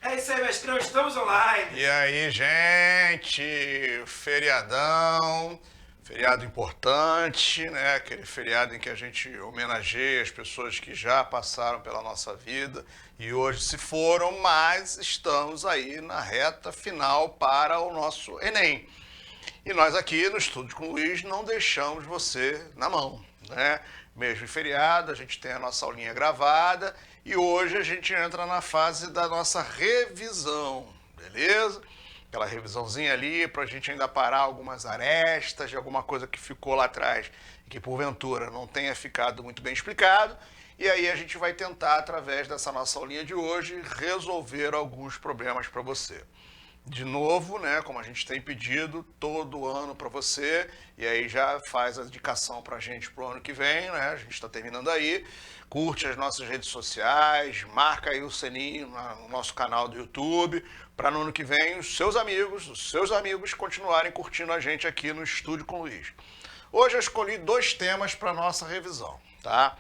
É isso aí, mestrão, estamos online. E aí, gente, feriadão, feriado importante, né? Aquele feriado em que a gente homenageia as pessoas que já passaram pela nossa vida e hoje se foram, mas estamos aí na reta final para o nosso Enem. E nós aqui no Estúdio com o Luiz não deixamos você na mão, né? Mesmo em feriado, a gente tem a nossa aulinha gravada e hoje a gente entra na fase da nossa revisão, beleza? Aquela revisãozinha ali para a gente ainda parar algumas arestas de alguma coisa que ficou lá atrás e que porventura não tenha ficado muito bem explicado. E aí a gente vai tentar, através dessa nossa aulinha de hoje, resolver alguns problemas para você. De novo, né, como a gente tem pedido todo ano para você, e aí já faz a indicação para a gente para o ano que vem, né, a gente está terminando aí, curte as nossas redes sociais, marca aí o sininho no nosso canal do YouTube, para no ano que vem os seus amigos continuarem curtindo a gente aqui no Estúdio com o Luiz. Hoje eu escolhi dois temas para nossa revisão, tá?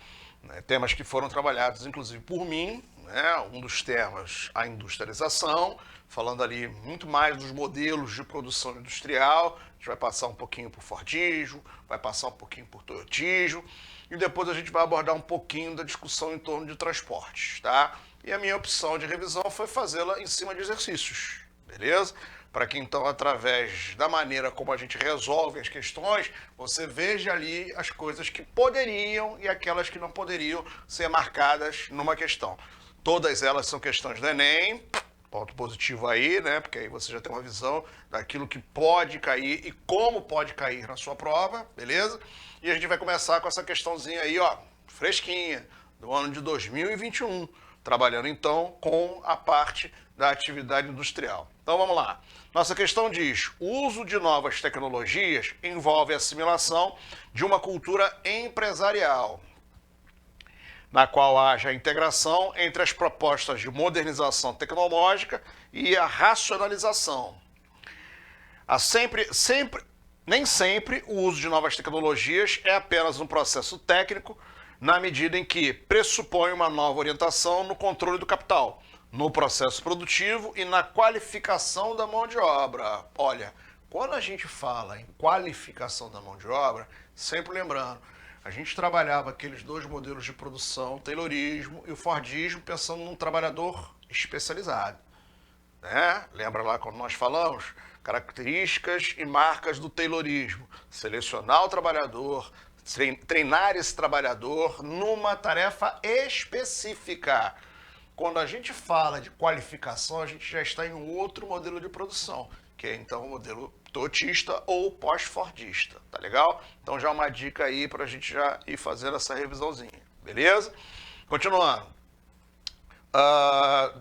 Temas que foram trabalhados inclusive por mim, né? Um dos temas, a industrialização, falando ali muito mais dos modelos de produção industrial. A gente vai passar um pouquinho por Fordismo, vai passar um pouquinho por Toyotismo e depois a gente vai abordar um pouquinho da discussão em torno de transportes, tá? E a minha opção de revisão foi fazê-la em cima de exercícios, beleza? Para que então, através da maneira como a gente resolve as questões, você veja ali as coisas que poderiam e aquelas que não poderiam ser marcadas numa questão. Todas elas são questões do Enem, ponto positivo aí, né? Porque aí você já tem uma visão daquilo que pode cair e como pode cair na sua prova, beleza? E a gente vai começar com essa questãozinha aí, ó, fresquinha, do ano de 2021, trabalhando então com a parte da atividade industrial. Então vamos lá. Nossa questão diz: o uso de novas tecnologias envolve a assimilação de uma cultura empresarial, na qual haja a integração entre as propostas de modernização tecnológica e a racionalização. Nem sempre o uso de novas tecnologias é apenas um processo técnico, na medida em que pressupõe uma nova orientação no controle do capital, no processo produtivo e na qualificação da mão de obra. Olha, quando a gente fala em qualificação da mão de obra, sempre lembrando, a gente trabalhava aqueles dois modelos de produção, o Taylorismo e o Fordismo, pensando num trabalhador especializado, né? Lembra lá quando nós falamos? Características e marcas do Taylorismo. Selecionar o trabalhador, treinar esse trabalhador numa tarefa específica. Quando a gente fala de qualificação, a gente já está em um outro modelo de produção, que é então o modelo toyotista ou pós-fordista, tá legal? Então já uma dica aí para a gente já ir fazendo essa revisãozinha, beleza? Continuando.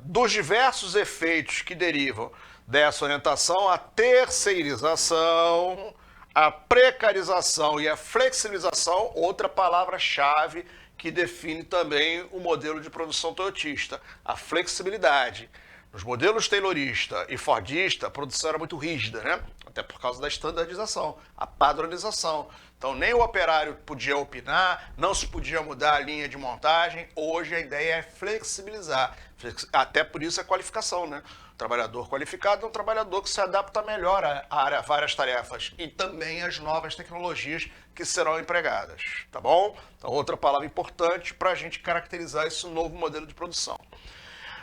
Dos diversos efeitos que derivam dessa orientação, a terceirização, a precarização e a flexibilização, outra palavra-chave que define também o modelo de produção toyotista, a flexibilidade. Nos modelos taylorista e fordista, a produção era muito rígida, né? Até por causa da estandarização, a padronização. Então nem o operário podia opinar, não se podia mudar a linha de montagem. Hoje a ideia é flexibilizar. Até por isso a qualificação, né? O trabalhador qualificado é um trabalhador que se adapta melhor a várias tarefas e também às novas tecnologias que serão empregadas, tá bom? Então outra palavra importante para a gente caracterizar esse novo modelo de produção.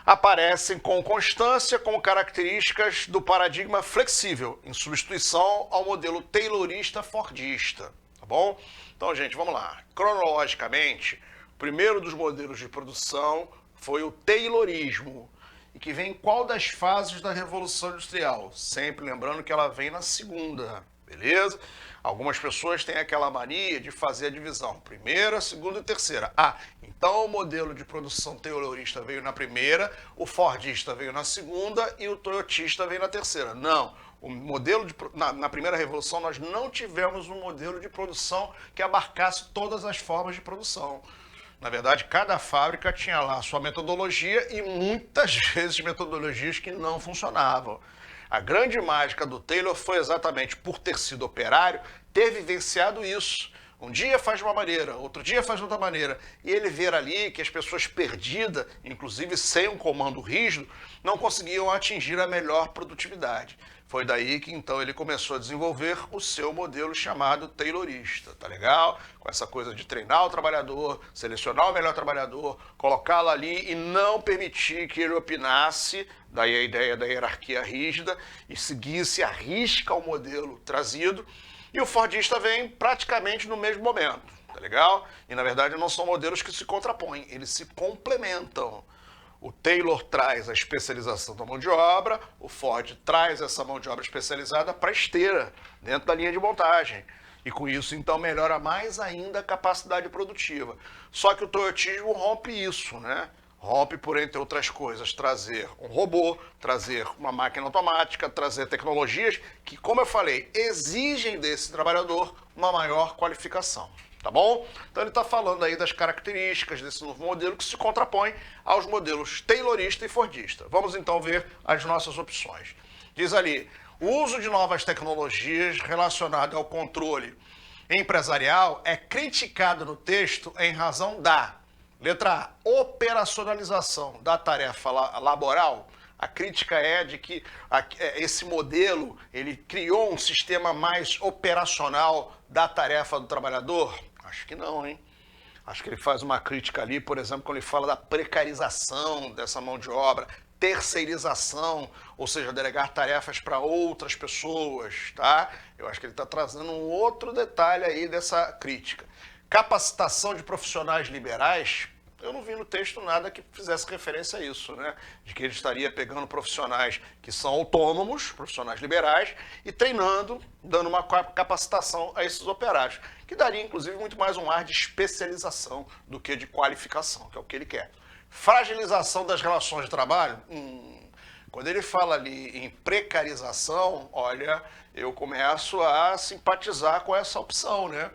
Aparecem com constância com características do paradigma flexível, em substituição ao modelo taylorista-fordista, tá bom? Então, gente, vamos lá. Cronologicamente, o primeiro dos modelos de produção foi o taylorismo, e que vem em qual das fases da Revolução Industrial? Sempre lembrando que ela vem na segunda, beleza? Algumas pessoas têm aquela mania de fazer a divisão, primeira, segunda e terceira. Então o modelo de produção taylorista veio na primeira, o fordista veio na segunda e o toyotista veio na terceira. Não, o modelo na primeira revolução nós não tivemos um modelo de produção que abarcasse todas as formas de produção. Na verdade, cada fábrica tinha lá a sua metodologia e muitas vezes metodologias que não funcionavam. A grande mágica do Taylor foi exatamente por ter sido operário, ter vivenciado isso. Um dia faz de uma maneira, outro dia faz de outra maneira. E ele ver ali que as pessoas perdidas, inclusive sem um comando rígido, não conseguiam atingir a melhor produtividade. Foi daí que então ele começou a desenvolver o seu modelo chamado taylorista, tá legal? Com essa coisa de treinar o trabalhador, selecionar o melhor trabalhador, colocá-lo ali e não permitir que ele opinasse, daí a ideia da hierarquia rígida, e seguisse à risca o modelo trazido. E o fordista vem praticamente no mesmo momento, tá legal? E na verdade não são modelos que se contrapõem, eles se complementam. O Taylor traz a especialização da mão de obra, o Ford traz essa mão de obra especializada para a esteira, dentro da linha de montagem. E com isso, então, melhora mais ainda a capacidade produtiva. Só que o toyotismo rompe isso, né? Rompe por, entre outras coisas, trazer um robô, trazer uma máquina automática, trazer tecnologias que, como eu falei, exigem desse trabalhador uma maior qualificação. Tá bom? Então ele está falando aí das características desse novo modelo que se contrapõe aos modelos taylorista e fordista. Vamos então ver as nossas opções. Diz ali, o uso de novas tecnologias relacionado ao controle empresarial é criticado no texto em razão da, letra A, operacionalização da tarefa laboral. A crítica é de que esse modelo ele criou um sistema mais operacional da tarefa do trabalhador. Acho que não, hein? Acho que ele faz uma crítica ali, por exemplo, quando ele fala da precarização dessa mão de obra, terceirização, ou seja, delegar tarefas para outras pessoas, tá? Eu acho que ele está trazendo um outro detalhe aí dessa crítica. Capacitação de profissionais liberais, eu não vi no texto nada que fizesse referência a isso, né? De que ele estaria pegando profissionais que são autônomos, profissionais liberais, e treinando, dando uma capacitação a esses operários, que daria, inclusive, muito mais um ar de especialização do que de qualificação, que é o que ele quer. Fragilização das relações de trabalho, quando ele fala ali em precarização, olha, eu começo a simpatizar com essa opção, né?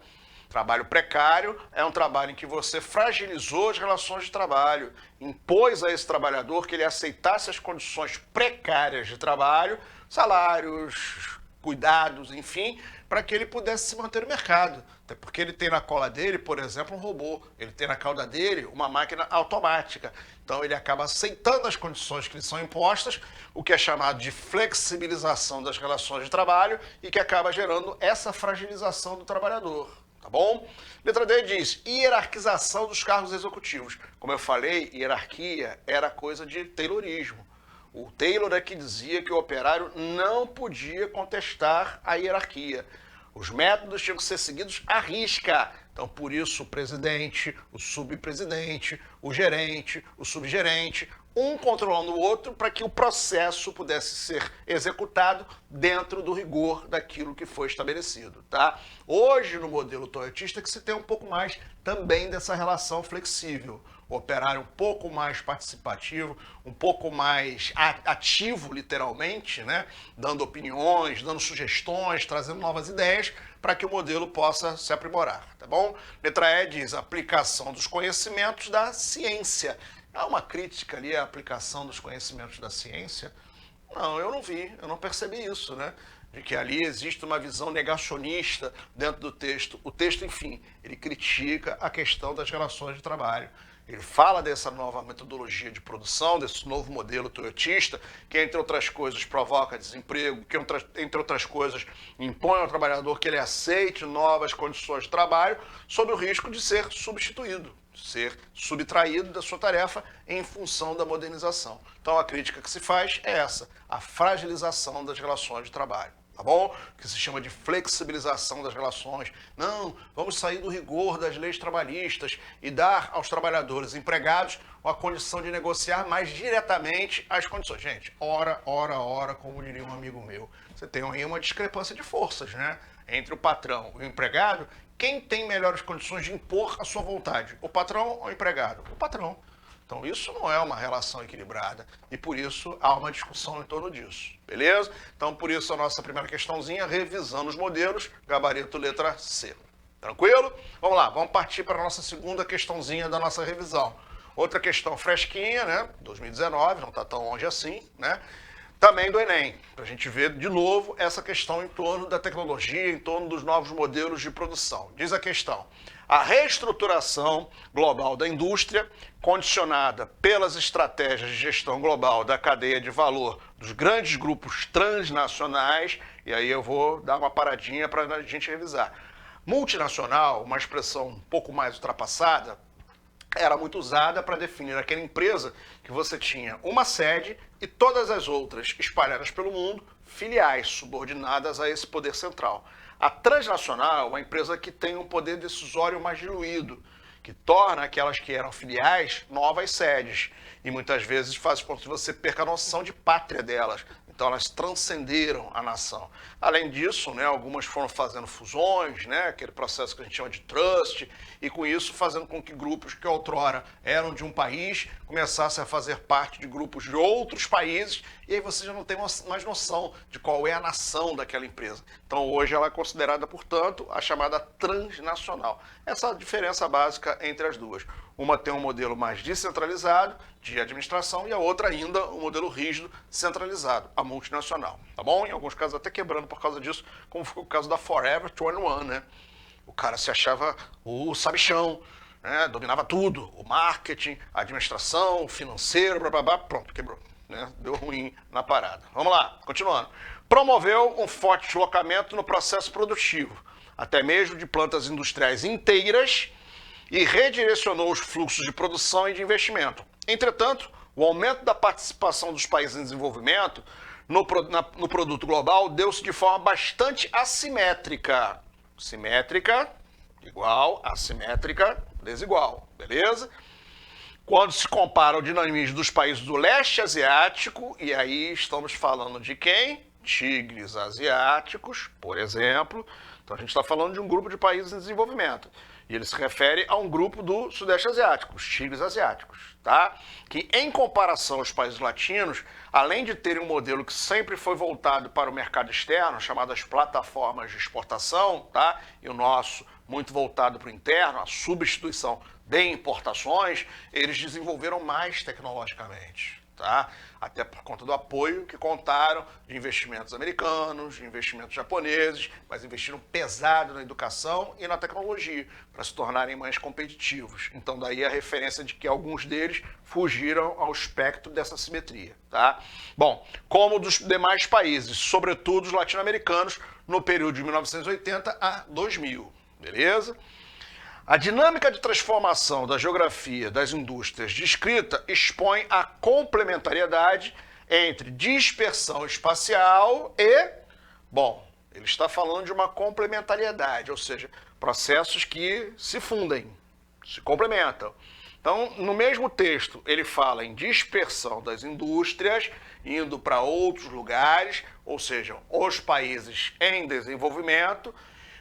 Trabalho precário é um trabalho em que você fragilizou as relações de trabalho, impôs a esse trabalhador que ele aceitasse as condições precárias de trabalho, salários, cuidados, enfim, para que ele pudesse se manter no mercado. Até porque ele tem na cola dele, por exemplo, um robô, ele tem na cauda dele uma máquina automática. Então ele acaba aceitando as condições que lhe são impostas, o que é chamado de flexibilização das relações de trabalho e que acaba gerando essa fragilização do trabalhador. Tá bom? Letra D diz hierarquização dos cargos executivos. Como eu falei, hierarquia era coisa de taylorismo. O Taylor é que dizia que o operário não podia contestar a hierarquia. Os métodos tinham que ser seguidos à risca. Então, por isso, o presidente, o subpresidente, o gerente, o subgerente, um controlando o outro para que o processo pudesse ser executado dentro do rigor daquilo que foi estabelecido, tá? Hoje, no modelo toyotista, que se tem um pouco mais também dessa relação flexível. O operário um pouco mais participativo, um pouco mais ativo, literalmente, né? Dando opiniões, dando sugestões, trazendo novas ideias para que o modelo possa se aprimorar, tá bom? Letra E diz aplicação dos conhecimentos da ciência. Há uma crítica ali à aplicação dos conhecimentos da ciência? Não, eu não vi, eu não percebi isso, né? De que ali existe uma visão negacionista dentro do texto. O texto, enfim, ele critica a questão das relações de trabalho. Ele fala dessa nova metodologia de produção, desse novo modelo toyotista, que, entre outras coisas, provoca desemprego, que, entre outras coisas, impõe ao trabalhador que ele aceite novas condições de trabalho, sob o risco de ser substituído, ser subtraído da sua tarefa em função da modernização. Então, a crítica que se faz é essa, a fragilização das relações de trabalho. Tá bom? Que se chama de flexibilização das relações. Não, vamos sair do rigor das leis trabalhistas e dar aos trabalhadores empregados a condição de negociar mais diretamente as condições. Gente, ora, como diria um amigo meu, você tem aí uma discrepância de forças, né? Entre o patrão e o empregado, quem tem melhores condições de impor a sua vontade? O patrão ou o empregado? O patrão. Então isso não é uma relação equilibrada e por isso há uma discussão em torno disso, beleza? Então por isso a nossa primeira questãozinha, revisando os modelos, gabarito letra C. Tranquilo? Vamos lá, vamos partir para a nossa segunda questãozinha da nossa revisão. Outra questão fresquinha, né? 2019, não está tão longe assim, né? também do Enem, para a gente ver de novo essa questão em torno da tecnologia, em torno dos novos modelos de produção. Diz a questão: a reestruturação global da indústria, condicionada pelas estratégias de gestão global da cadeia de valor dos grandes grupos transnacionais, e aí eu vou dar uma paradinha para a gente revisar. Multinacional, uma expressão um pouco mais ultrapassada, era muito usada para definir aquela empresa que você tinha uma sede e todas as outras espalhadas pelo mundo, filiais subordinadas a esse poder central. A transnacional é uma empresa que tem um poder decisório mais diluído, que torna aquelas que eram filiais novas sedes e muitas vezes faz com que você perca a noção de pátria delas. Então elas transcenderam a nação. Além disso, né, algumas foram fazendo fusões, né, aquele processo que a gente chama de trust, e com isso fazendo com que grupos que outrora eram de um país começassem a fazer parte de grupos de outros países, e aí você já não tem mais noção de qual é a nação daquela empresa. Então hoje ela é considerada, portanto, a chamada transnacional. Essa é a diferença básica entre as duas. Uma tem um modelo mais descentralizado de administração e a outra ainda um modelo rígido centralizado, a multinacional, tá bom? Em alguns casos até quebrando por causa disso, como foi o caso da Forever 21, né? O cara se achava o sabichão, né? Dominava tudo, o marketing, a administração, o financeiro, blá, blá, blá, pronto, quebrou, né? Deu ruim na parada. Vamos lá, continuando. Promoveu um forte deslocamento no processo produtivo, até mesmo de plantas industriais inteiras, e redirecionou os fluxos de produção e de investimento. Entretanto, o aumento da participação dos países em desenvolvimento no produto global deu-se de forma bastante assimétrica. Simétrica igual, assimétrica desigual, beleza? Quando se compara o dinamismo dos países do leste asiático, e aí estamos falando de quem? Tigres asiáticos, por exemplo. Então a gente está falando de um grupo de países em desenvolvimento. E ele se refere a um grupo do Sudeste Asiático, os tigres asiáticos, tá? Que em comparação aos países latinos, além de terem um modelo que sempre foi voltado para o mercado externo, chamadas plataformas de exportação, tá? E o nosso muito voltado para o interno, a substituição de importações, eles desenvolveram mais tecnologicamente, tá? Até por conta do apoio que contaram de investimentos americanos, de investimentos japoneses, mas investiram pesado na educação e na tecnologia para se tornarem mais competitivos. Então daí a referência de que alguns deles fugiram ao espectro dessa simetria, tá? Bom, como dos demais países, sobretudo os latino-americanos, no período de 1980 a 2000, beleza? A dinâmica de transformação da geografia das indústrias descrita expõe a complementariedade entre dispersão espacial e, bom, ele está falando de uma complementariedade, ou seja, processos que se fundem, se complementam. Então, no mesmo texto, ele fala em dispersão das indústrias, indo para outros lugares, ou seja, os países em desenvolvimento,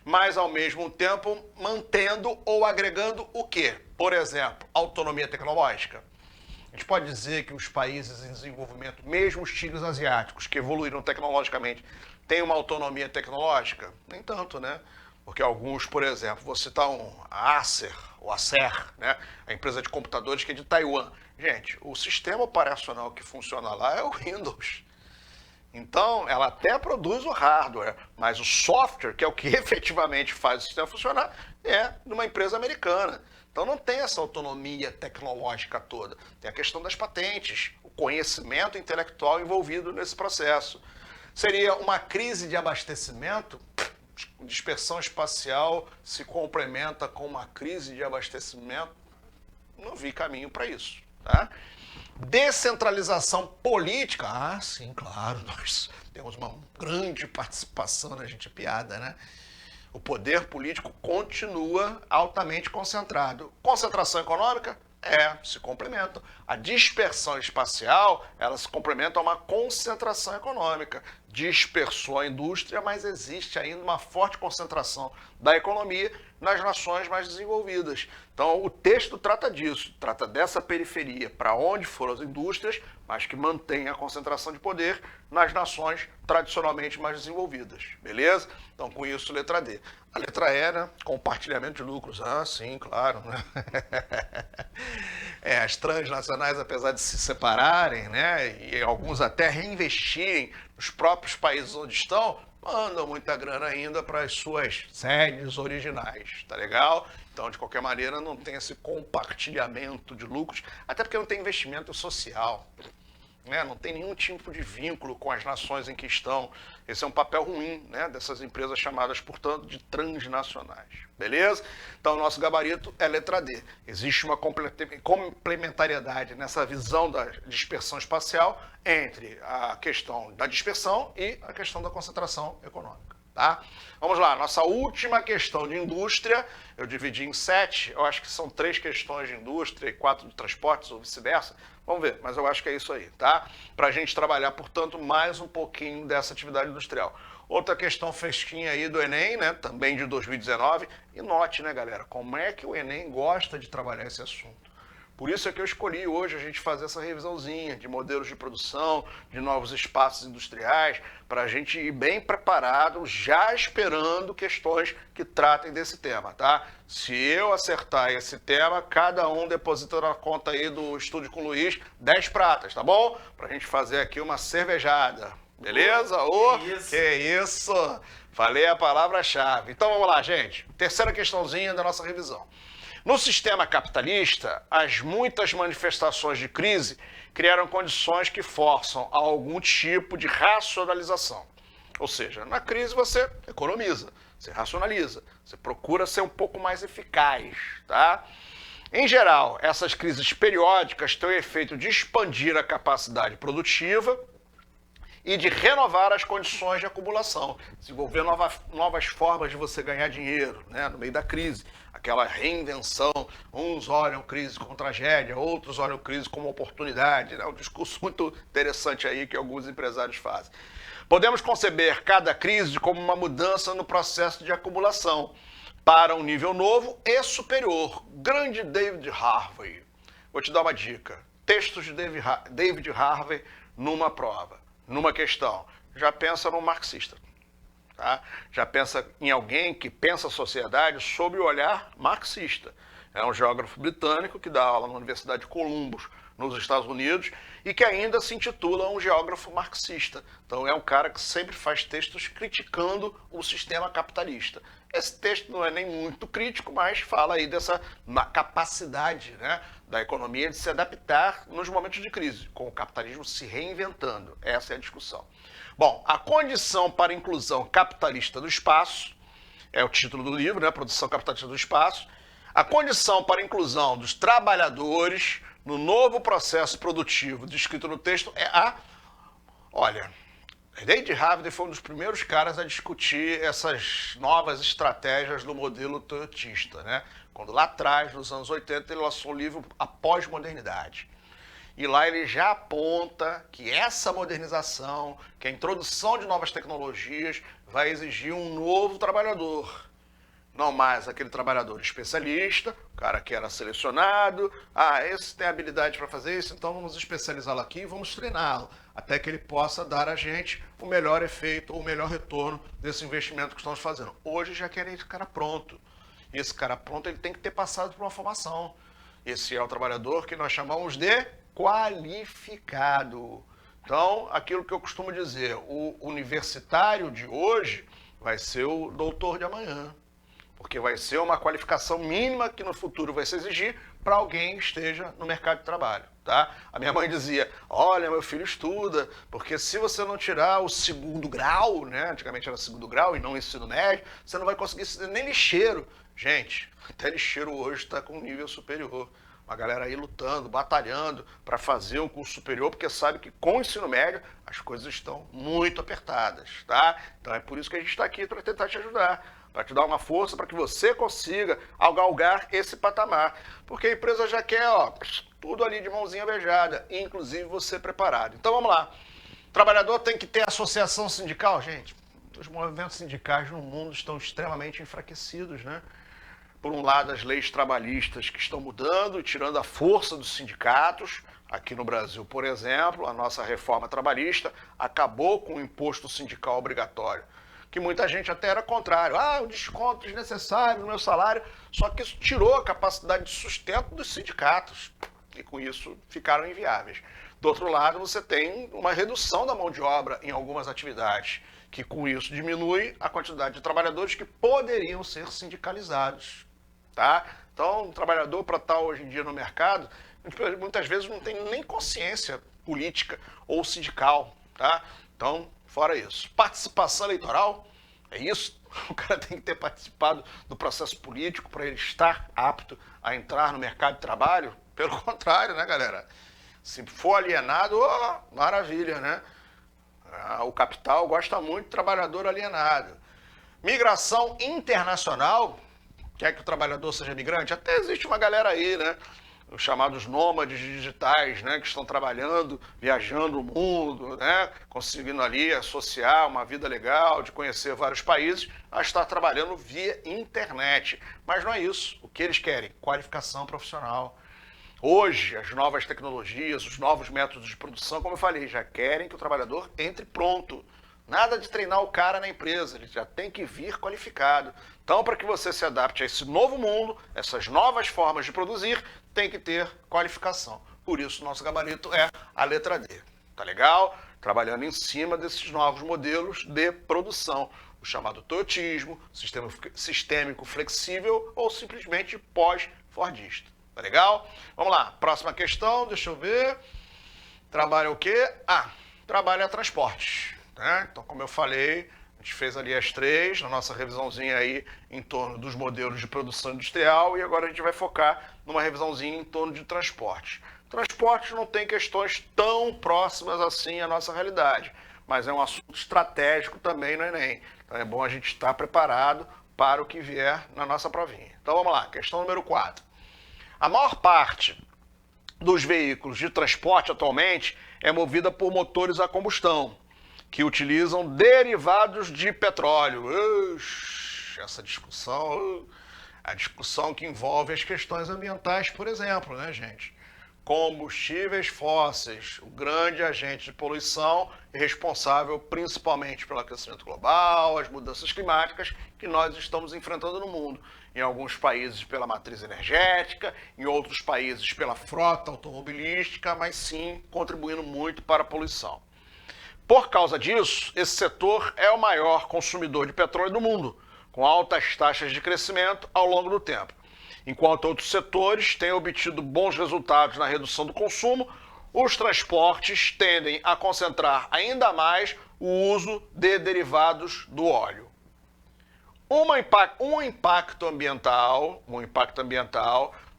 mas ao mesmo tempo mantendo ou agregando o quê? Por exemplo, autonomia tecnológica. A gente pode dizer que os países em desenvolvimento, mesmo os tigres asiáticos, que evoluíram tecnologicamente, têm uma autonomia tecnológica? Nem tanto, né? Porque alguns, por exemplo, vou citar a Acer, ou Acer, né? A empresa de computadores que é de Taiwan. Gente, o sistema operacional que funciona lá é o Windows. Então, ela até produz o hardware, mas o software, que é o que efetivamente faz o sistema funcionar, é de uma empresa americana. Então não tem essa autonomia tecnológica toda. Tem a questão das patentes, o conhecimento intelectual envolvido nesse processo. Seria uma crise de abastecimento? Dispersão espacial se complementa com uma crise de abastecimento? Não vi caminho para isso, tá? Descentralização política, ah, sim, claro, nós temos uma grande participação, né, gente, é piada, né? O poder político continua altamente concentrado. Concentração econômica? Se complementam. A dispersão espacial, ela se complementa a uma concentração econômica. Dispersou a indústria, mas existe ainda uma forte concentração da economia nas nações mais desenvolvidas. Então, o texto trata disso, trata dessa periferia para onde foram as indústrias, mas que mantém a concentração de poder nas nações tradicionalmente mais desenvolvidas, beleza? Então, com isso, letra D. A letra E, né? Compartilhamento de lucros. Ah, sim, claro, né? As transnacionais, apesar de se separarem, né, e alguns até reinvestirem nos próprios países onde estão, mandam muita grana ainda para as suas sedes originais, tá legal? Então, de qualquer maneira, não tem esse compartilhamento de lucros, até porque não tem investimento social. Né? Não tem nenhum tipo de vínculo com as nações em que estão. Esse é um papel ruim, né, dessas empresas chamadas, portanto, de transnacionais. Beleza? Então, o nosso gabarito é letra D. Existe uma complementariedade nessa visão da dispersão espacial entre a questão da dispersão e a questão da concentração econômica. Tá? Vamos lá, nossa última questão de indústria, eu dividi em 7, eu acho que são 3 questões de indústria e 4 de transportes ou vice-versa. Vamos ver, mas eu acho que é isso aí, tá? Para a gente trabalhar, portanto, mais um pouquinho dessa atividade industrial. Outra questão fresquinha aí do Enem, né? Também de 2019. E note, né, galera, como é que o Enem gosta de trabalhar esse assunto. Por isso é que eu escolhi hoje a gente fazer essa revisãozinha de modelos de produção, de novos espaços industriais, para a gente ir bem preparado, já esperando questões que tratem desse tema, tá? Se eu acertar esse tema, cada um deposita na conta aí do Estúdio com o Luiz 10 pratas, tá bom? Para a gente fazer aqui uma cervejada, beleza? Que isso! Falei a palavra-chave. Então vamos lá, gente. Terceira questãozinha da nossa revisão. No sistema capitalista, as muitas manifestações de crise criaram condições que forçam a algum tipo de racionalização. Ou seja, na crise você economiza, você racionaliza, você procura ser um pouco mais eficaz, tá? Em geral, essas crises periódicas têm o efeito de expandir a capacidade produtiva e de renovar as condições de acumulação, desenvolver novas formas de você ganhar dinheiro, né, no meio da crise. Aquela reinvenção, uns olham crise como tragédia, outros olham crise como oportunidade, né? Um discurso muito interessante aí que alguns empresários fazem. Podemos conceber cada crise como uma mudança no processo de acumulação para um nível novo e superior. Grande David Harvey. Vou te dar uma dica. Textos de David Harvey numa prova, numa questão. Já pensa num marxista. Tá? Já pensa em alguém que pensa a sociedade sob o olhar marxista. É um geógrafo britânico que dá aula na Universidade de Columbus, nos Estados Unidos, e que ainda se intitula um geógrafo marxista. Então é um cara que sempre faz textos criticando o sistema capitalista. Esse texto não é nem muito crítico, mas fala aí dessa capacidade, né, da economia de se adaptar nos momentos de crise, com o capitalismo se reinventando. Essa é a discussão. Bom, a condição para a inclusão capitalista do espaço, é o título do livro, né? Produção capitalista do espaço. A condição para a inclusão dos trabalhadores no novo processo produtivo descrito no texto é a... Olha, David Harvey foi um dos primeiros caras a discutir essas novas estratégias do modelo toyotista, né? Quando lá atrás, nos anos 80, ele lançou o livro A Pós-Modernidade. E lá ele já aponta que essa modernização, que a introdução de novas tecnologias vai exigir um novo trabalhador. Não mais aquele trabalhador especialista, o cara que era selecionado. Esse tem habilidade para fazer isso, então vamos especializá-lo aqui e vamos treiná-lo, até que ele possa dar a gente o melhor efeito ou o melhor retorno desse investimento que estamos fazendo. Hoje já querem esse cara pronto. E esse cara pronto ele tem que ter passado por uma formação. Esse é o trabalhador que nós chamamos de qualificado. Então, aquilo que eu costumo dizer, o universitário de hoje vai ser o doutor de amanhã, porque vai ser uma qualificação mínima que no futuro vai se exigir para alguém que esteja no mercado de trabalho, tá? A minha mãe dizia, olha, meu filho estuda, porque se você não tirar o segundo grau, né, antigamente era segundo grau e não ensino médio, você não vai conseguir ser nem lixeiro. Gente, até lixeiro hoje está com um nível superior. Uma galera aí lutando, batalhando para fazer um curso superior, porque sabe que com o ensino médio as coisas estão muito apertadas, tá? Então é por isso que a gente está aqui para tentar te ajudar, para te dar uma força para que você consiga galgar esse patamar. Porque a empresa já quer, tudo ali de mãozinha beijada, inclusive você preparado. Então vamos lá. O trabalhador tem que ter associação sindical, gente. Os movimentos sindicais no mundo estão extremamente enfraquecidos, né? Por um lado, as leis trabalhistas que estão mudando e tirando a força dos sindicatos. Aqui no Brasil, por exemplo, a nossa reforma trabalhista acabou com o imposto sindical obrigatório, que muita gente até era contrário. O desconto desnecessário no meu salário, só que isso tirou a capacidade de sustento dos sindicatos. e com isso ficaram inviáveis. Do outro lado, você tem uma redução da mão de obra em algumas atividades, que com isso diminui a quantidade de trabalhadores que poderiam ser sindicalizados. Tá? Então, o trabalhador, para estar hoje em dia no mercado, muitas vezes não tem nem consciência política ou sindical. Tá? Então, fora isso. Participação eleitoral, é isso. O cara tem que ter participado do processo político para ele estar apto a entrar no mercado de trabalho? Pelo contrário, né, galera? Se for alienado, oh, maravilha, né? O capital gosta muito de trabalhador alienado. Migração internacional, quer que o trabalhador seja migrante? Até existe uma galera aí, né? Os chamados nômades digitais, né? Que estão trabalhando, viajando o mundo, né? Conseguindo ali associar uma vida legal, de conhecer vários países, a estar trabalhando via internet. Mas não é isso. O que eles querem? Qualificação profissional. Hoje, as novas tecnologias, os novos métodos de produção, como eu falei, já querem que o trabalhador entre pronto. Nada de treinar o cara na empresa, ele já tem que vir qualificado. Então, para que você se adapte a esse novo mundo, essas novas formas de produzir, tem que ter qualificação. Por isso, nosso gabarito é a letra D. Tá legal? Trabalhando em cima desses novos modelos de produção. O chamado toyotismo, sistema sistêmico flexível ou simplesmente pós-fordista. Tá legal? Vamos lá, próxima questão, deixa eu ver. Trabalho o quê? Trabalho é transporte. Né? Então, como eu falei, a gente fez ali as 3, na nossa revisãozinha aí em torno dos modelos de produção industrial e agora a gente vai focar numa revisãozinha em torno de transporte. Transporte não tem questões tão próximas assim à nossa realidade, mas é um assunto estratégico também no Enem. Então é bom a gente estar preparado para o que vier na nossa provinha. Então vamos lá, questão número 4. A maior parte dos veículos de transporte atualmente é movida por motores a combustão, que utilizam derivados de petróleo. Essa discussão, a discussão que envolve as questões ambientais, por exemplo, né, gente? Combustíveis fósseis, o grande agente de poluição responsável principalmente pelo aquecimento global, as mudanças climáticas que nós estamos enfrentando no mundo. Em alguns países pela matriz energética, em outros países pela frota automobilística, mas sim contribuindo muito para a poluição. Por causa disso, esse setor é o maior consumidor de petróleo do mundo, com altas taxas de crescimento ao longo do tempo. Enquanto outros setores têm obtido bons resultados na redução do consumo, os transportes tendem a concentrar ainda mais o uso de derivados do óleo. Um impacto ambiental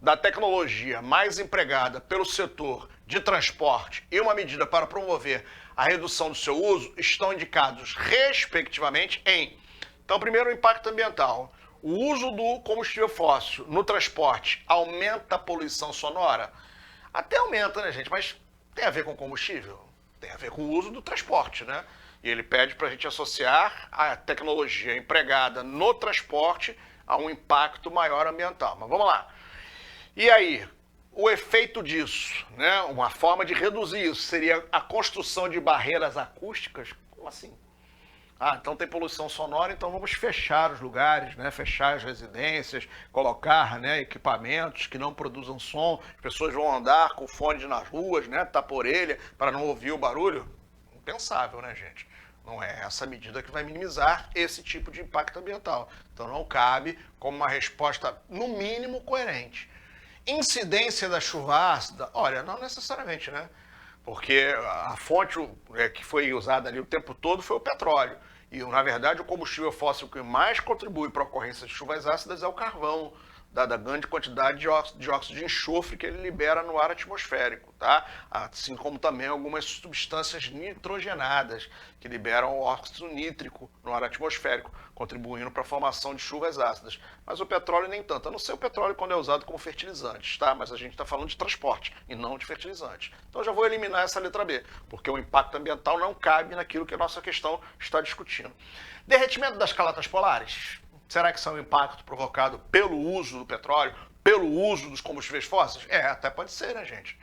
da tecnologia mais empregada pelo setor de transporte e uma medida para promover a redução do seu uso estão indicados, respectivamente, em... Então, primeiro, o impacto ambiental. O uso do combustível fóssil no transporte aumenta a poluição sonora? Até aumenta, né, gente? Mas tem a ver com combustível? Tem a ver com o uso do transporte, né? E ele pede para a gente associar a tecnologia empregada no transporte a um impacto maior ambiental. Mas vamos lá. E aí, o efeito disso, né? Uma forma de reduzir isso seria a construção de barreiras acústicas? Como assim? Então tem poluição sonora, então vamos fechar os lugares, né? Fechar as residências, colocar, né, equipamentos que não produzam som, as pessoas vão andar com fone nas ruas, né, tapa a orelha para não ouvir o barulho. Impensável, né, gente? Não é essa medida que vai minimizar esse tipo de impacto ambiental. Então não cabe como uma resposta, no mínimo, coerente. Incidência da chuva ácida? Olha, não necessariamente, né? Porque a fonte que foi usada ali o tempo todo foi o petróleo. E, na verdade, o combustível fóssil que mais contribui para a ocorrência de chuvas ácidas é o carvão, dada a grande quantidade de dióxido de enxofre que ele libera no ar atmosférico, tá? Assim como também algumas substâncias nitrogenadas que liberam óxido nítrico no ar atmosférico, contribuindo para a formação de chuvas ácidas. Mas o petróleo nem tanto, a não ser o petróleo quando é usado como fertilizante, tá? Mas a gente está falando de transporte e não de fertilizante. Então já vou eliminar essa letra B, porque o impacto ambiental não cabe naquilo que a nossa questão está discutindo. Derretimento das calotas polares. Será que isso é um impacto provocado pelo uso do petróleo, pelo uso dos combustíveis fósseis? Até pode ser, né, gente?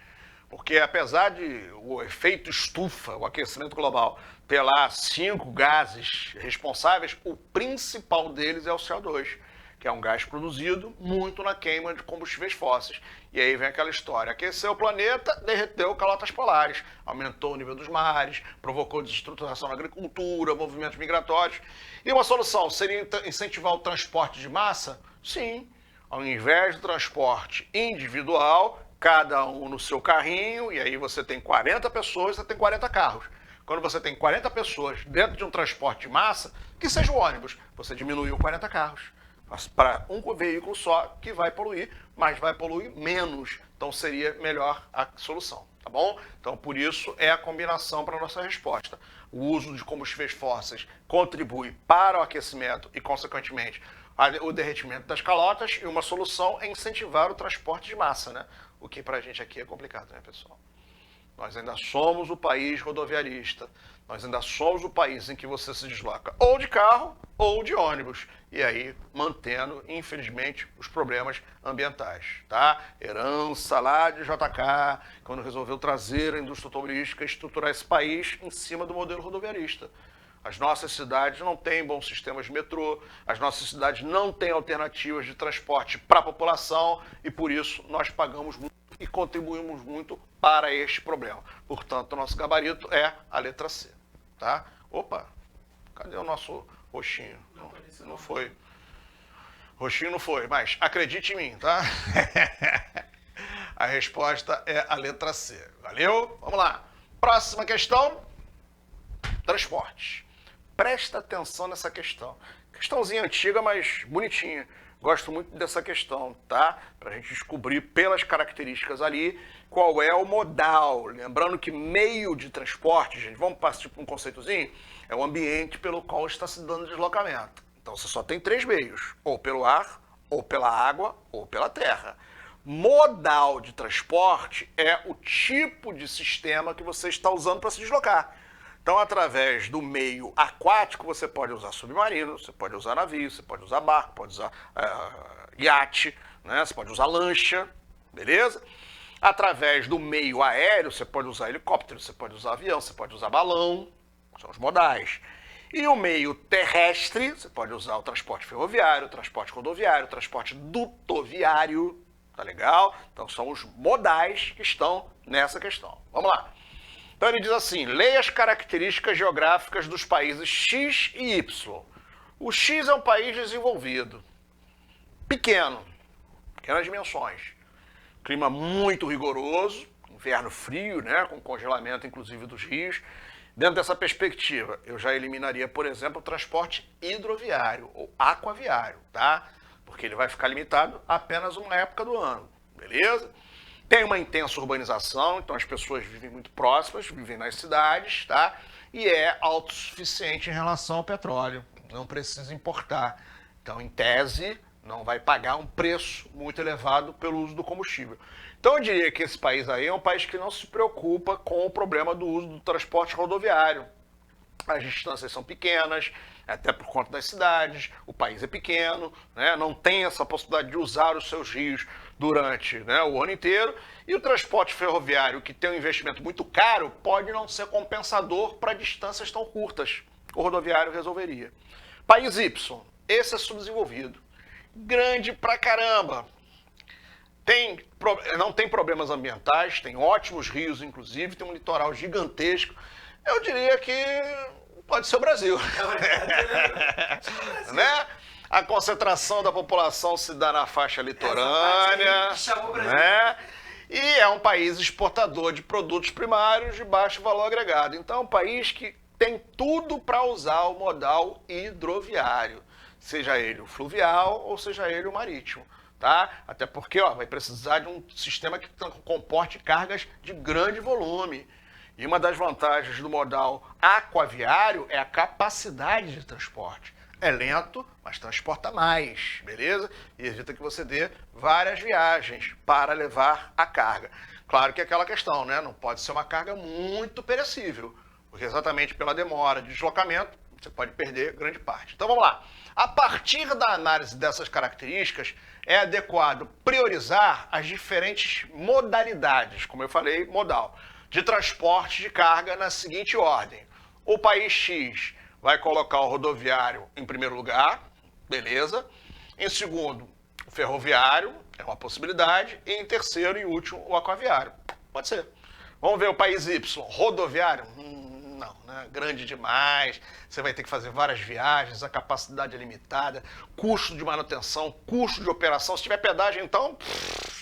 Porque apesar de o efeito estufa, o aquecimento global, ter lá 5 gases responsáveis, o principal deles é o CO2, que é um gás produzido muito na queima de combustíveis fósseis. E aí vem aquela história, aqueceu o planeta, derreteu calotas polares, aumentou o nível dos mares, provocou desestruturação na agricultura, movimentos migratórios. E uma solução seria incentivar o transporte de massa? Sim. Ao invés do transporte individual, cada um no seu carrinho, e aí você tem 40 pessoas, você tem 40 carros. Quando você tem 40 pessoas dentro de um transporte de massa, que seja o ônibus, você diminuiu 40 carros para um veículo só que vai poluir, mas vai poluir menos. Então seria melhor a solução, tá bom? Então por isso é a combinação para a nossa resposta. O uso de combustíveis fósseis contribui para o aquecimento e, consequentemente, o derretimento das calotas, e uma solução é incentivar o transporte de massa, né? O que para a gente aqui é complicado, né, pessoal? Nós ainda somos o país rodoviarista, nós ainda somos o país em que você se desloca ou de carro ou de ônibus, e aí mantendo, infelizmente, os problemas ambientais, tá? Herança lá de JK, quando resolveu trazer a indústria automobilística e estruturar esse país em cima do modelo rodoviarista. As nossas cidades não têm bons sistemas de metrô, as nossas cidades não têm alternativas de transporte para a população, e por isso nós pagamos muito e contribuímos muito para este problema. Portanto, o nosso gabarito é a letra C, tá? Opa, cadê o nosso roxinho? Não foi. Roxinho não foi, mas acredite em mim, tá? A resposta é a letra C. Valeu? Vamos lá. Próxima questão. Transporte. Presta atenção nessa questão. Questãozinha antiga, mas bonitinha. Gosto muito dessa questão, tá? Para a gente descobrir pelas características ali qual é o modal. Lembrando que meio de transporte, gente, vamos passar tipo um conceitozinho, é o ambiente pelo qual está se dando deslocamento. Então você só tem 3 meios, ou pelo ar, ou pela água, ou pela terra. Modal de transporte é o tipo de sistema que você está usando para se deslocar. Então, através do meio aquático, você pode usar submarino, você pode usar navio, você pode usar barco, pode usar iate, né? Você pode usar lancha, beleza? Através do meio aéreo, você pode usar helicóptero, você pode usar avião, você pode usar balão, são os modais. E o meio terrestre, você pode usar o transporte ferroviário, o transporte rodoviário, o transporte dutoviário, tá legal? Então, são os modais que estão nessa questão. Vamos lá. Então ele diz assim, leia as características geográficas dos países X e Y. O X é um país desenvolvido, pequenas dimensões, clima muito rigoroso, inverno frio, né, com congelamento inclusive dos rios. Dentro dessa perspectiva, eu já eliminaria, por exemplo, o transporte hidroviário ou aquaviário, tá? Porque ele vai ficar limitado a apenas uma época do ano, beleza? Tem uma intensa urbanização, então as pessoas vivem muito próximas, vivem nas cidades, tá? E é autossuficiente em relação ao petróleo, não precisa importar. Então, em tese, não vai pagar um preço muito elevado pelo uso do combustível. Então, eu diria que esse país aí é um país que não se preocupa com o problema do uso do transporte rodoviário. As distâncias são pequenas, até por conta das cidades, o país é pequeno, né? Não tem essa possibilidade de usar os seus rios durante, né, o ano inteiro, e o transporte ferroviário, que tem um investimento muito caro, pode não ser compensador para distâncias tão curtas. O rodoviário resolveria. País Y, esse é subdesenvolvido, grande pra caramba, não tem problemas ambientais, tem ótimos rios, inclusive, tem um litoral gigantesco. Eu diria que pode ser o Brasil. Né? A concentração da população se dá na faixa litorânea, né? E é um país exportador de produtos primários de baixo valor agregado. Então é um país que tem tudo para usar o modal hidroviário, seja ele o fluvial ou seja ele o marítimo. Tá? Até porque vai precisar de um sistema que comporte cargas de grande volume. E uma das vantagens do modal aquaviário é a capacidade de transporte. É lento, mas transporta mais, beleza? E evita que você dê várias viagens para levar a carga. Claro que é aquela questão, né? Não pode ser uma carga muito perecível, porque exatamente pela demora de deslocamento, você pode perder grande parte. Então vamos lá. A partir da análise dessas características, é adequado priorizar as diferentes modalidades, como eu falei, modal, de transporte de carga na seguinte ordem. O país X vai colocar o rodoviário em primeiro lugar, beleza. Em segundo, o ferroviário. É uma possibilidade. E em terceiro e último, o aquaviário. Pode ser. Vamos ver o país Y. Rodoviário? Não, né? Grande demais. Você vai ter que fazer várias viagens, a capacidade é limitada, custo de manutenção, custo de operação. Se tiver pedágio, então,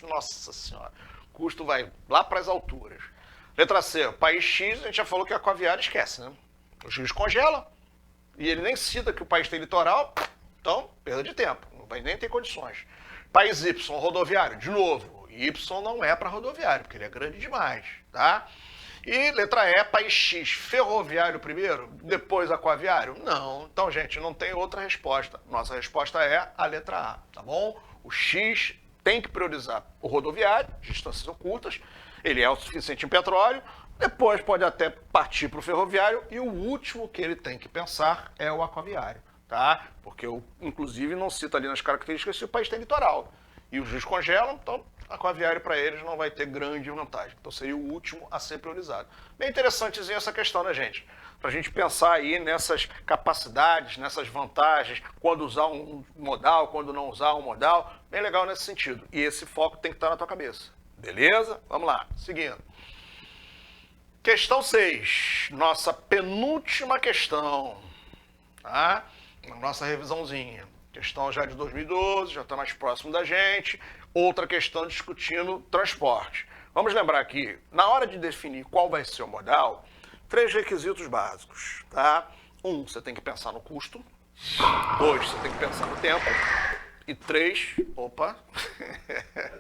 nossa senhora, o custo vai lá para as alturas. Letra C, país X, a gente já falou que a aquaviária esquece, né? O juiz congela e ele nem cita que o país tem litoral, então, perda de tempo, não vai nem ter condições. País Y, rodoviário, de novo, Y não é para rodoviário, porque ele é grande demais, tá? E letra E, país X, ferroviário primeiro, depois aquaviário? Não. Então, gente, não tem outra resposta. Nossa resposta é a letra A, tá bom? O X tem que priorizar o rodoviário, distâncias curtas, ele é autossuficiente em petróleo, depois pode até partir para o ferroviário e o último que ele tem que pensar é o aquaviário, tá? Porque eu, inclusive, não cito ali nas características se o país tem litoral. E os rios congelam, então aquaviário para eles não vai ter grande vantagem. Então seria o último a ser priorizado. Bem interessantezinha essa questão, né, gente? Para a gente pensar aí nessas capacidades, nessas vantagens, quando usar um modal, quando não usar um modal. Bem legal nesse sentido. E esse foco tem que estar na tua cabeça. Beleza? Vamos lá, seguindo. Questão 6, nossa penúltima questão, tá? Nossa revisãozinha. Questão já de 2012, já está mais próximo da gente. Outra questão discutindo transporte. Vamos lembrar aqui, na hora de definir qual vai ser o modal, 3 requisitos básicos, tá? 1, você tem que pensar no custo. 2, você tem que pensar no tempo. E 3, opa,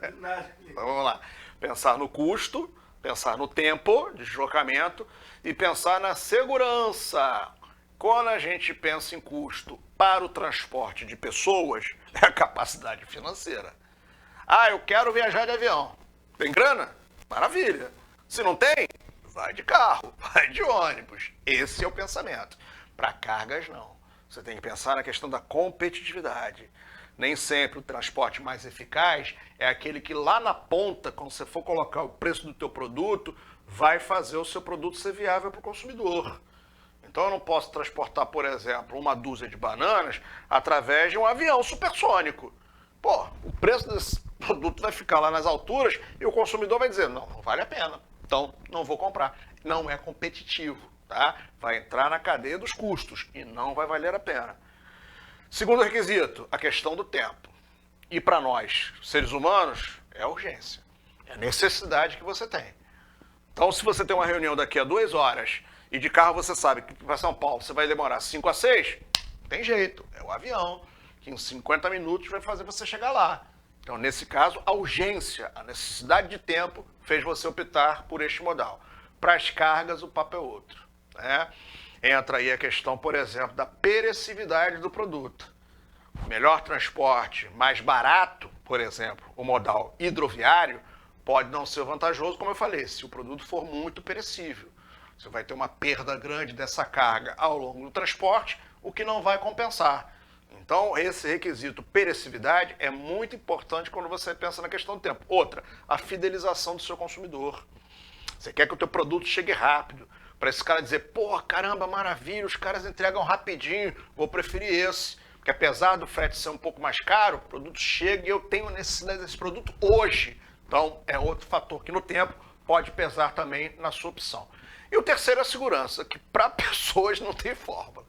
então, vamos lá, pensar no custo, pensar no tempo de deslocamento e pensar na segurança. Quando a gente pensa em custo para o transporte de pessoas, é a capacidade financeira. Ah, eu quero viajar de avião. Tem grana? Maravilha. Se não tem, vai de carro, vai de ônibus. Esse é o pensamento. Para cargas, não. Você tem que pensar na questão da competitividade. Nem sempre o transporte mais eficaz é aquele que lá na ponta, quando você for colocar o preço do teu produto, vai fazer o seu produto ser viável para o consumidor. Então eu não posso transportar, por exemplo, uma dúzia de bananas através de um avião supersônico. Pô, o preço desse produto vai ficar lá nas alturas e o consumidor vai dizer, não vale a pena, então não vou comprar. Não é competitivo, tá? Vai entrar na cadeia dos custos e não vai valer a pena. Segundo requisito, a questão do tempo. E para nós, seres humanos, é a urgência. É a necessidade que você tem. Então, se você tem uma reunião daqui a 2 horas e de carro você sabe que para São Paulo você vai demorar 5 a 6, tem jeito, é o avião, que em 50 minutos vai fazer você chegar lá. Então, nesse caso, a urgência, a necessidade de tempo fez você optar por este modal. Para as cargas, o papo é outro, né? Entra aí a questão, por exemplo, da perecividade do produto. Melhor transporte, mais barato, por exemplo, o modal hidroviário, pode não ser vantajoso, como eu falei, se o produto for muito perecível. Você vai ter uma perda grande dessa carga ao longo do transporte, o que não vai compensar. Então, esse requisito perecividade é muito importante quando você pensa na questão do tempo. Outra, a fidelização do seu consumidor. Você quer que o teu produto chegue rápido, para esse cara dizer, pô, caramba, maravilha, os caras entregam rapidinho, vou preferir esse. Porque apesar do frete ser um pouco mais caro, o produto chega e eu tenho necessidade desse produto hoje. Então, é outro fator que no tempo pode pesar também na sua opção. E o terceiro é a segurança, que para pessoas não tem fórmula.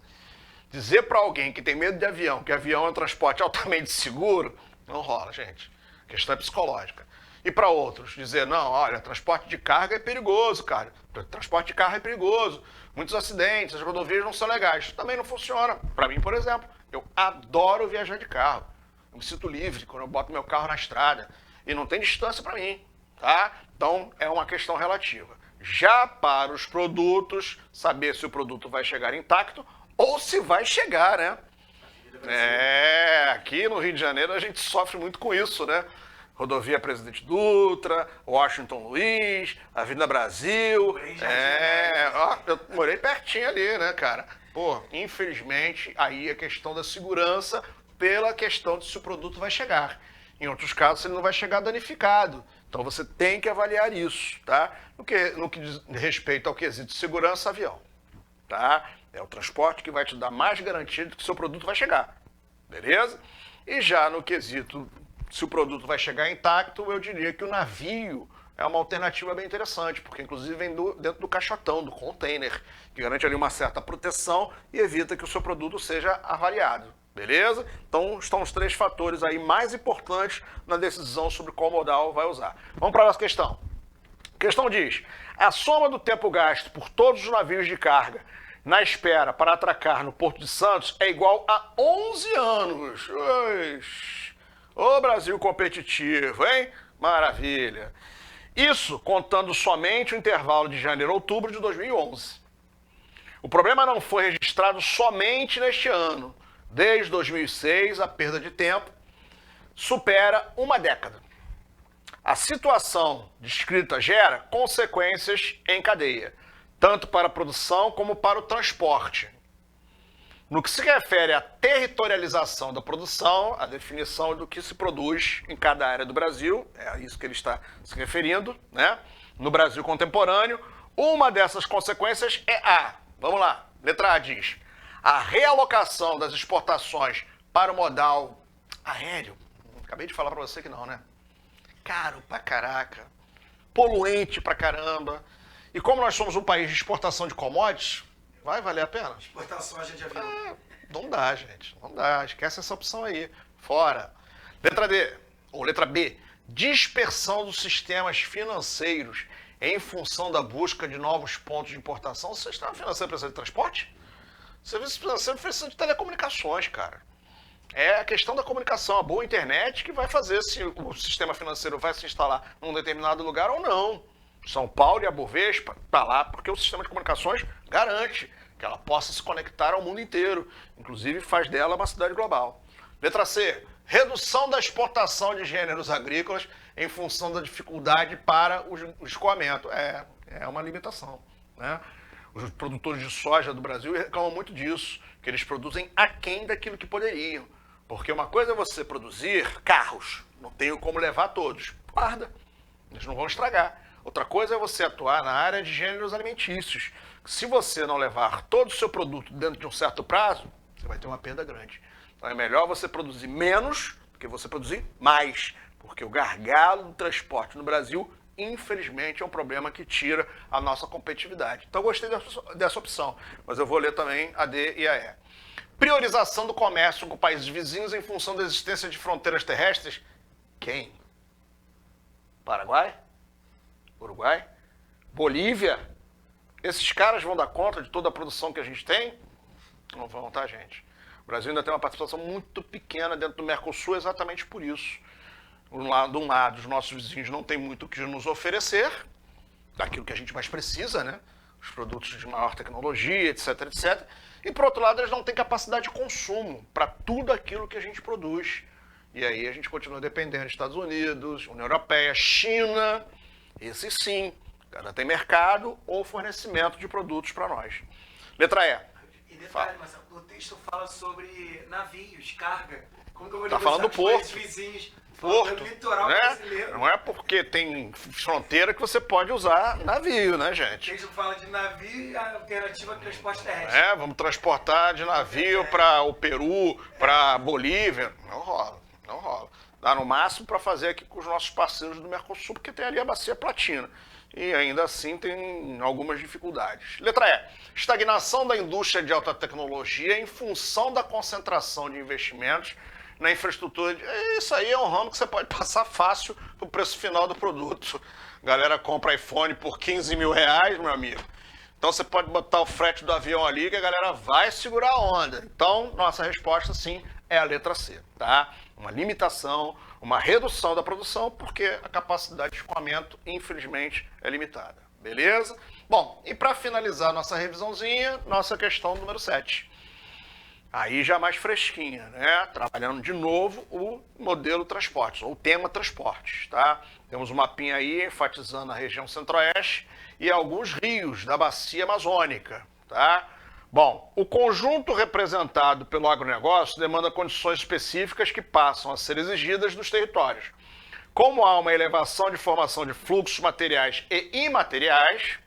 Dizer para alguém que tem medo de avião, que avião é um transporte altamente seguro, não rola, gente. A questão é psicológica. E para outros, dizer, não, olha, transporte de carga é perigoso, cara. Transporte de carro é perigoso. Muitos acidentes, as rodovias não são legais. Também não funciona. Para mim, por exemplo, eu adoro viajar de carro. Eu me sinto livre quando eu boto meu carro na estrada. E não tem distância para mim, tá? Então, é uma questão relativa. Já para os produtos, saber se o produto vai chegar intacto ou se vai chegar, né? Aqui no Rio de Janeiro a gente sofre muito com isso, né? Rodovia Presidente Dutra, Washington Luiz, Avenida Brasil. Eu morei pertinho ali, né, cara? Pô, infelizmente, aí a questão da segurança pela questão de se o produto vai chegar. Em outros casos, ele não vai chegar danificado. Então você tem que avaliar isso, tá? No que diz respeito ao quesito de segurança, avião, tá? É o transporte que vai te dar mais garantia de que o seu produto vai chegar, beleza? E já no quesito se o produto vai chegar intacto, eu diria que o navio é uma alternativa bem interessante, porque inclusive vem dentro do caixotão, do container, que garante ali uma certa proteção e evita que o seu produto seja avariado, beleza? Então estão os 3 fatores aí mais importantes na decisão sobre qual modal vai usar. Vamos para a nossa questão. A questão diz, a soma do tempo gasto por todos os navios de carga na espera para atracar no Porto de Santos é igual a 11 anos. Ô Brasil competitivo, hein? Maravilha. Isso contando somente o intervalo de janeiro a outubro de 2011. O problema não foi registrado somente neste ano. Desde 2006, a perda de tempo supera uma década. A situação descrita gera consequências em cadeia, tanto para a produção como para o transporte. No que se refere à territorialização da produção, a definição do que se produz em cada área do Brasil, é a isso que ele está se referindo, né? No Brasil contemporâneo, uma dessas consequências é vamos lá, letra A diz, a realocação das exportações para o modal aéreo. Acabei de falar para você que não, né? Caro pra caraca, poluente pra caramba. E como nós somos um país de exportação de commodities, vai valer a pena? Exportação de avião. Não dá, gente. Não dá. Esquece essa opção aí. Fora. Letra D, ou letra B. Dispersão dos sistemas financeiros em função da busca de novos pontos de importação. O sistema financeiro precisa de transporte? O serviço financeiro precisa de telecomunicações, cara. É a questão da comunicação, a boa internet que vai fazer se o sistema financeiro vai se instalar num determinado lugar ou não. São Paulo e a Bovespa está lá porque o sistema de comunicações garante que ela possa se conectar ao mundo inteiro. Inclusive faz dela uma cidade global. Letra C. Redução da exportação de gêneros agrícolas em função da dificuldade para o escoamento. É uma limitação, né? Os produtores de soja do Brasil reclamam muito disso, que eles produzem aquém daquilo que poderiam. Porque uma coisa é você produzir carros, não tenho como levar todos. Guarda, eles não vão estragar. Outra coisa é você atuar na área de gêneros alimentícios. Se você não levar todo o seu produto dentro de um certo prazo, você vai ter uma perda grande. Então é melhor você produzir menos do que você produzir mais. Porque o gargalo do transporte no Brasil, infelizmente, é um problema que tira a nossa competitividade. Então eu gostei dessa opção, mas eu vou ler também a D e a E. Priorização do comércio com países vizinhos em função da existência de fronteiras terrestres. Quem? Paraguai? Uruguai? Bolívia? Esses caras vão dar conta de toda a produção que a gente tem? Não vão, tá, gente? O Brasil ainda tem uma participação muito pequena dentro do Mercosul exatamente por isso. De um lado, os nossos vizinhos não têm muito o que nos oferecer, daquilo que a gente mais precisa, né? Os produtos de maior tecnologia, etc, etc. E, por outro lado, eles não têm capacidade de consumo para tudo aquilo que a gente produz. E aí a gente continua dependendo dos Estados Unidos, União Europeia, China. Esse sim, cada tem mercado ou fornecimento de produtos para nós. Letra E. E detalhe, mas o texto fala sobre navios, carga. Como que eu vou Tá falando do porto. Vizinhos, Porto, do litoral né? brasileiro. Não é porque tem fronteira que você pode usar navio, né, O gente? texto fala de navio e a alternativa é transporte terrestre. Vamos transportar de navio para o Peru, para Bolívia. Não rola, não rola. Dá no máximo para fazer aqui com os nossos parceiros do Mercosul, porque tem ali a bacia platina. E ainda assim tem algumas dificuldades. Letra E. Estagnação da indústria de alta tecnologia em função da concentração de investimentos na infraestrutura. Isso aí é um ramo que você pode passar fácil pro preço final do produto. A galera compra iPhone por 15 mil reais, meu amigo. Então você pode botar o frete do avião ali que a galera vai segurar a onda. Então, nossa resposta, sim, é a letra C, tá? Uma limitação, uma redução da produção, porque a capacidade de escoamento, infelizmente, é limitada. Beleza? Bom, e para finalizar nossa revisãozinha, nossa questão número 7. Aí já mais fresquinha, né? Trabalhando de novo o modelo transportes, ou o tema transportes, tá? Temos um mapinha aí enfatizando a região centro-oeste e alguns rios da bacia amazônica, tá? Bom, o conjunto representado pelo agronegócio demanda condições específicas que passam a ser exigidas dos territórios. Como há uma elevação de formação de fluxos materiais e imateriais,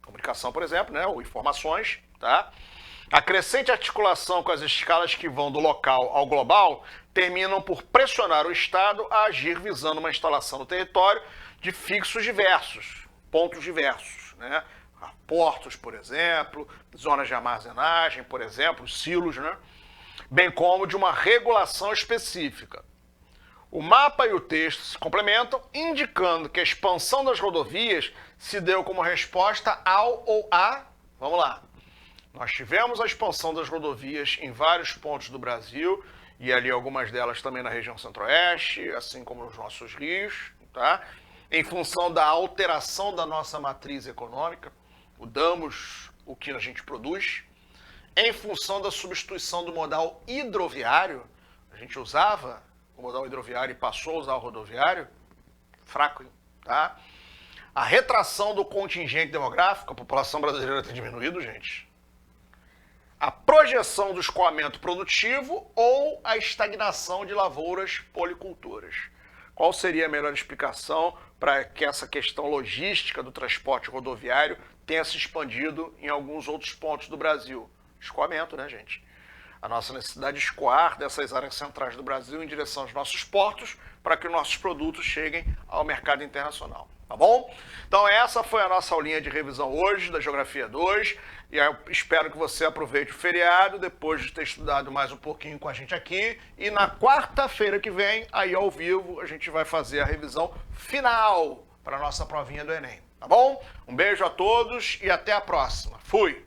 comunicação, por exemplo, né, ou informações, tá? A crescente articulação com as escalas que vão do local ao global terminam por pressionar o Estado a agir visando uma instalação no território de fixos diversos, pontos diversos, né? Portos, por exemplo, zonas de armazenagem, por exemplo, silos, né? Bem como de uma regulação específica. O mapa e o texto se complementam, indicando que a expansão das rodovias se deu como resposta ao ou a... Vamos lá. Nós tivemos a expansão das rodovias em vários pontos do Brasil, e ali algumas delas também na região centro-oeste, assim como nos nossos rios, tá? Em função da alteração da nossa matriz econômica, mudamos o que a gente produz, em função da substituição do modal hidroviário, a gente usava o modal hidroviário e passou a usar o rodoviário, fraco, tá? A retração do contingente demográfico, a população brasileira tem diminuído, gente. A projeção do escoamento produtivo ou a estagnação de lavouras policulturas. Qual seria a melhor explicação para que essa questão logística do transporte rodoviário tenha se expandido em alguns outros pontos do Brasil? Escoamento, né, gente? A nossa necessidade de escoar dessas áreas centrais do Brasil em direção aos nossos portos para que os nossos produtos cheguem ao mercado internacional. Tá bom? Então essa foi a nossa aulinha de revisão hoje da Geografia 2 e eu espero que você aproveite o feriado depois de ter estudado mais um pouquinho com a gente aqui e na quarta-feira que vem, aí ao vivo, a gente vai fazer a revisão final para a nossa provinha do Enem. Tá bom? Um beijo a todos e até a próxima. Fui!